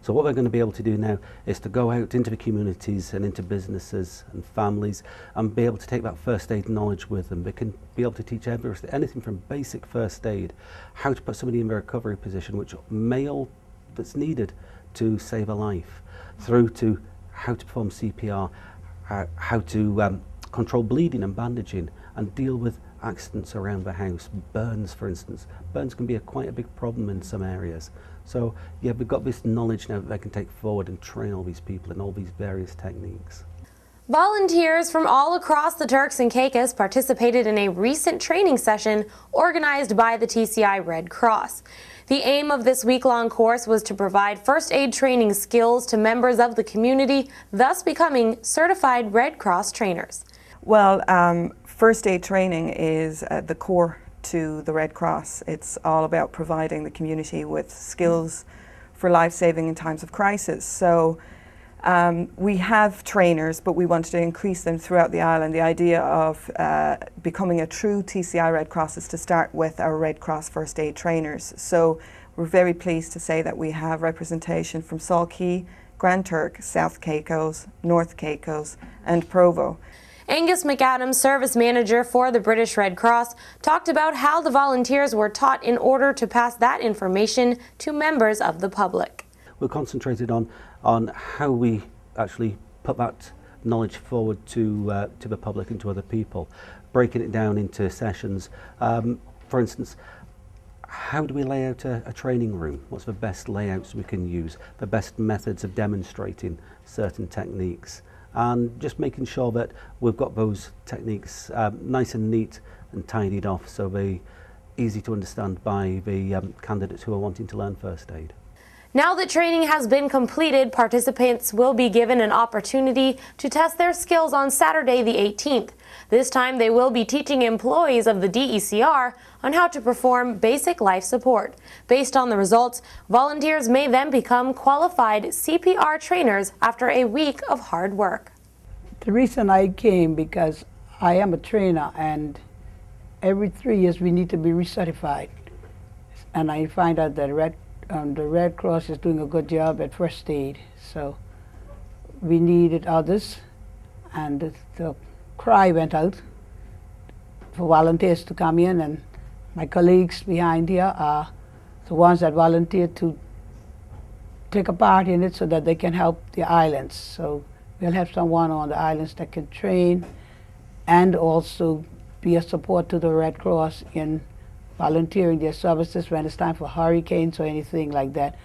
So what we're going to be able to do now is to go out into the communities and into businesses and families and be able to take that first aid knowledge with them. They can be able to teach anything from basic first aid, how to put somebody in the recovery position, which that's needed to save a life, through to how to perform CPR, how to control bleeding and bandaging, and deal with accidents around the house, burns for instance. Burns can be quite a big problem in some areas. So yeah, we've got this knowledge now that they can take forward and train all these people in all these various techniques. Volunteers from all across the Turks and Caicos participated in a recent training session organized by the TCI Red Cross. The aim of this week-long course was to provide first aid training skills to members of the community, thus becoming certified Red Cross trainers. Well, first aid training is the core to the Red Cross. It's all about providing the community with skills for life-saving in times of crisis. So we have trainers, but we wanted to increase them throughout the island. The idea of becoming a true TCI Red Cross is to start with our Red Cross first aid trainers. So we're very pleased to say that we have representation from Salt Key, Grand Turk, South Caicos, North Caicos and Provo. Angus McAdams, service manager for the British Red Cross, talked about how the volunteers were taught in order to pass that information to members of the public. We're concentrated on how we actually put that knowledge forward to the public and to other people, breaking it down into sessions. For instance, how do we lay out a training room? What's the best layouts we can use? The best methods of demonstrating certain techniques? And just making sure that we've got those techniques nice and neat and tidied off so they're easy to understand by the candidates who are wanting to learn first aid. Now that training has been completed, participants will be given an opportunity to test their skills on Saturday the 18th. This time they will be teaching employees of the DECR on how to perform basic life support. Based on the results, volunteers may then become qualified CPR trainers after a week of hard work. The reason I came because I am a trainer, and every 3 years we need to be recertified. And I find out that the Red Cross is doing a good job at first aid, so we needed others, and the cry went out for volunteers to come in, and my colleagues behind here are the ones that volunteered to take a part in it so that they can help the islands. So we'll have someone on the islands that can train and also be a support to the Red Cross in volunteering their services when it's time for hurricanes or anything like that.